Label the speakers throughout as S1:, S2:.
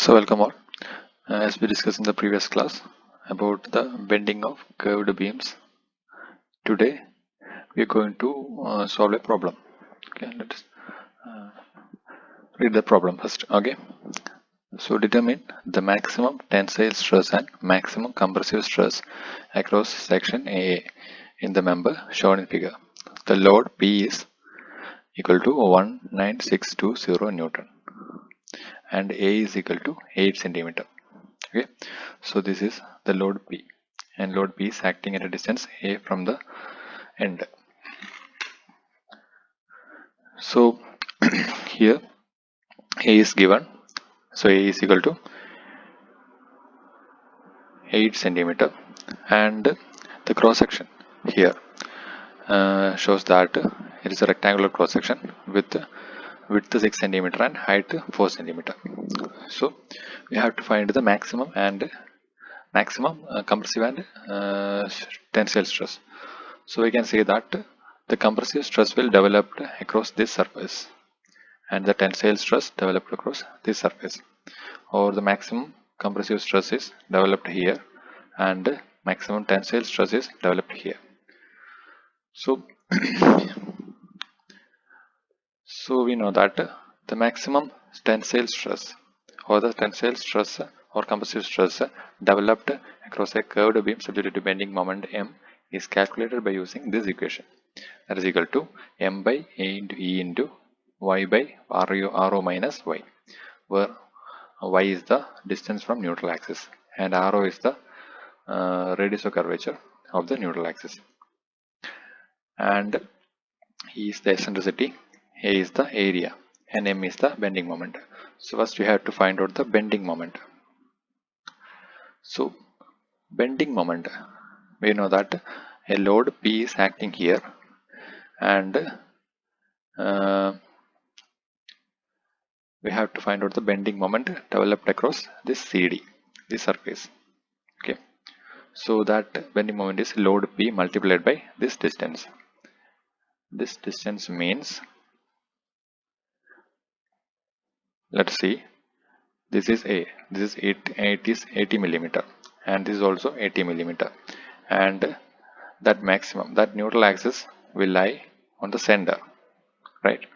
S1: So welcome all. As we discussed in the previous class about the bending of curved beams, today we are going to solve a problem. Okay, let's read the problem first. Okay, so determine the maximum tensile stress and maximum compressive stress across section AA in the member shown in figure. The load P is equal to 19620 Newton and A is equal to 8 centimeter. Okay, so this is the load P, and load P is acting at a distance A from the end. So here A is given, so A is equal to 8 centimeter, and the cross section here shows that it is a rectangular cross section with width 6 centimeter and height 4 centimeter. So we have to find the maximum compressive and tensile stress. So we can say that the compressive stress will develop across this surface and the tensile stress developed across this surface, or the maximum compressive stress is developed here and maximum tensile stress is developed here. So so we know that the maximum tensile stress or the tensile stress or compressive stress developed across a curved beam subject to bending moment M is calculated by using this equation, that is equal to M by A into E into Y by RO minus Y, where Y is the distance from neutral axis and RO is the radius of curvature of the neutral axis, and E is the eccentricity, A is the area, and M is the bending moment. So first we have to find out the bending moment. So bending moment, we know that a load P is acting here, and we have to find out the bending moment developed across this CD, this surface. Okay, so that bending moment is load P multiplied by this distance. This distance means, let's see, this is A, this is 80 millimeter, and this is also 80 millimeter, and that maximum, that neutral axis will lie on the center, right?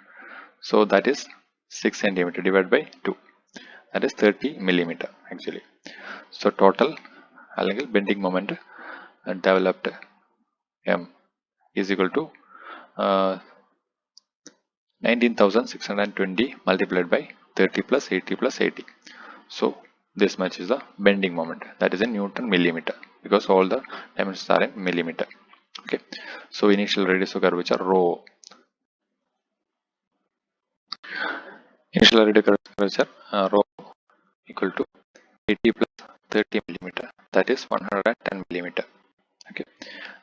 S1: So that is 6 centimeter divided by 2, that is 30 millimeter actually. So total bending moment developed M is equal to 19,620 multiplied by 30 plus 80 plus 80. So this much is the bending moment, that is in Newton millimeter, because all the dimensions are in millimeter. Okay, so initial radius of curvature rho, initial radius of curvature rho equal to 80 plus 30 millimeter, that is 110 millimeter. Okay,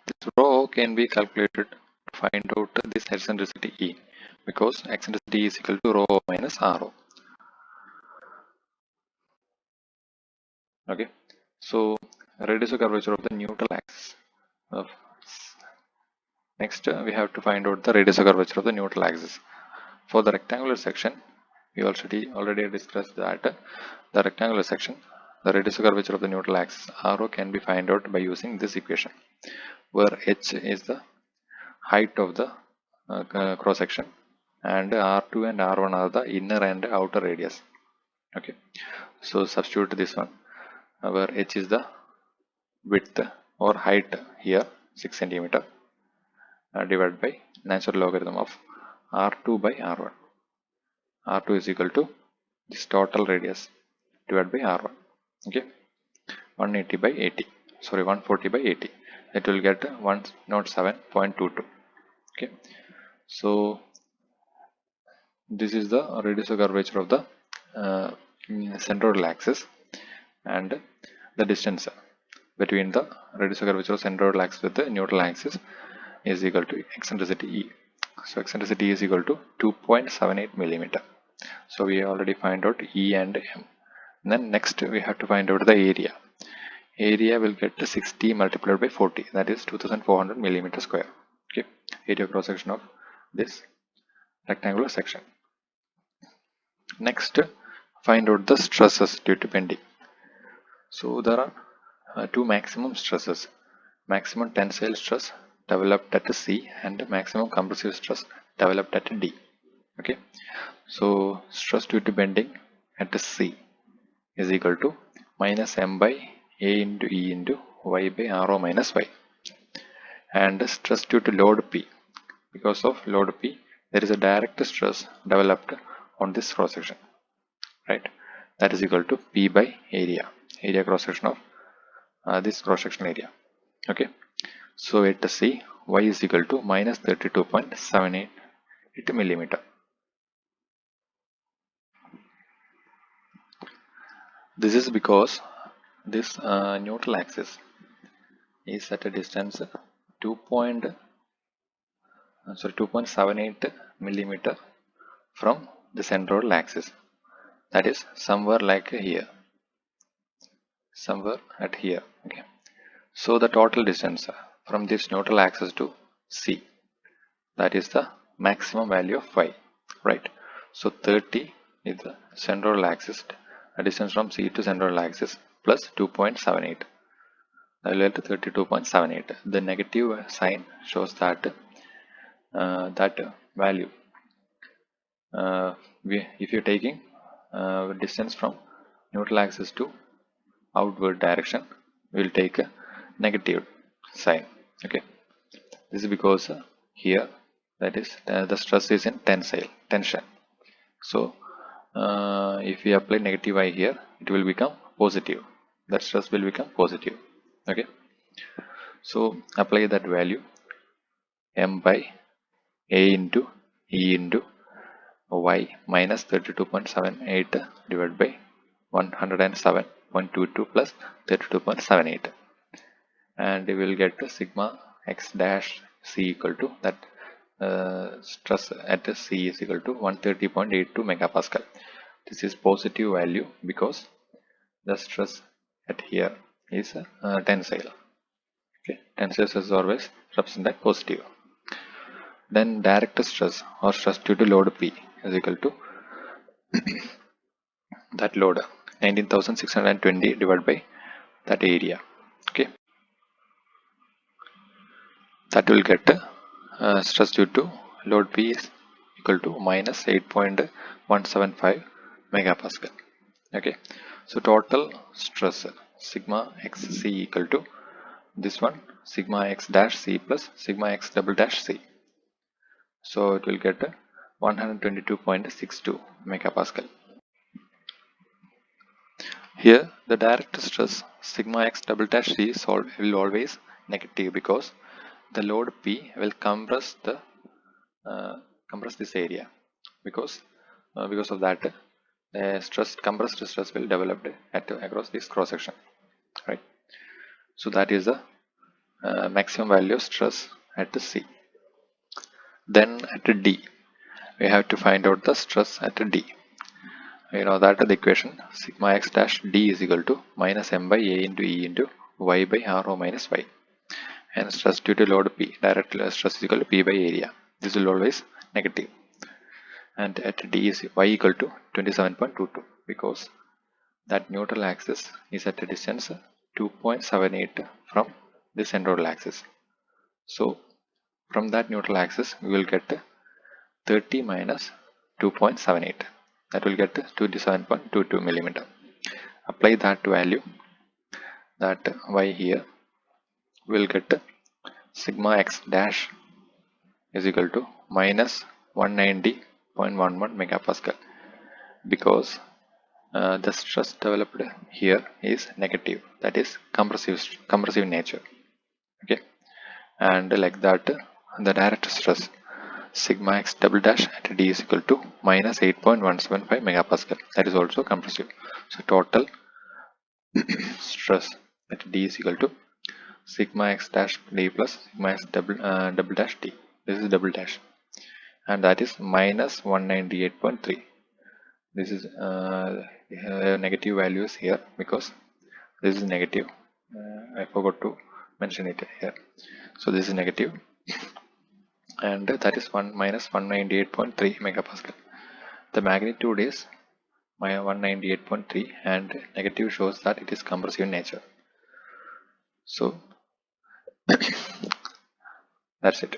S1: this rho can be calculated to find out this eccentricity E, because eccentricity is equal to rho minus RO. Okay, so radius of curvature of the neutral axis. Next, we have to find out the radius of curvature of the neutral axis. For the rectangular section, we already discussed that the rectangular section, the radius of curvature of the neutral axis RO can be found out by using this equation, where H is the height of the cross section and R2 and R1 are the inner and outer radius. Okay, so substitute this one, where H is the width or height here 6 centimeter divided by natural logarithm of R2 by R1. R2 is equal to this total radius divided by R1. Okay, 180 by 80, sorry 140 by 80, it will get 107.22. Okay, so this is the radius of curvature of the centroidal axis, and the distance between the radius of curvature of centroidal axis with the neutral axis is equal to eccentricity E. So eccentricity is equal to 2.78 millimeter. So we already find out E and M. And then next we have to find out the area. Area will get 60 multiplied by 40, that is 2400 millimeter square. Okay, area cross section of this rectangular section. Next, find out the stresses due to bending. So there are two maximum stresses: maximum tensile stress developed at C and maximum compressive stress developed at D. Okay, so stress due to bending at C is equal to minus m by a into e into y by rho minus y, and stress due to load P, because of load P there is a direct stress developed on this cross section, right? That is equal to P by area cross section of this cross section area. Okay, so at C, y is equal to minus 32.78 millimeter. This is because this neutral axis is at a distance 2.78 millimeter from the central axis. That is somewhere like here, somewhere at here. Okay, so the total distance from this neutral axis to C, that is the maximum value of y, right? So 30 is the central axis, a distance from C to central axis, plus 2.78, that will to 32.78. The negative sign shows that that value, if you're taking distance from neutral axis to outward direction, we will take a negative sign. Okay, this is because here, that is the stress is in tension. So if we apply negative I here, it will become positive. That stress will become positive. Okay, so apply that value, m by a into e into y minus 32.78 divided by 107.22 plus 32.78, and we will get sigma x dash c equal to that stress at C is equal to 130.82 megapascal. This is positive value because the stress at here is tensile. Okay, tensile stress always represent positive. Then direct stress or stress due to load P is equal to that load 19,620 divided by that area. Okay, that will get stress due to load P is equal to minus 8.175 megapascal. Okay, so total stress sigma x c equal to this one, sigma x dash c plus sigma x double dash c. So it will get 122.62 megapascal. Here the direct stress sigma x double dash c will always negative because the load P will compress this area, because of that the compressed stress will develop across this cross section, right? So that is the maximum value of stress at the C. Then at D, we have to find out the stress at D. You know that the equation sigma x dash D is equal to minus m by a into e into y by rho minus y, and stress due to load P, direct stress is equal to P by area. This will always negative, and at D is y equal to 27.22 because that neutral axis is at a distance 2.78 from the central axis. So from that neutral axis we will get 30 minus 2.78, that will get 27.22 millimeter. Apply that value, that y here, will get sigma x dash is equal to minus 190.11 megapascal because the stress developed here is negative, that is compressive nature. Okay, and like that the direct stress sigma x double dash at D is equal to minus 8.175 megapascal, that is also compressive. So total stress at D is equal to sigma x dash D plus sigma x double dash D. This is double dash, and that is minus 198.3. This is negative values here because this is negative. I forgot to mention it here. So this is negative, and that is 1 minus 198.3 megapascal. The magnitude is my 198.3, and negative shows that it is compressive in nature. So that's it.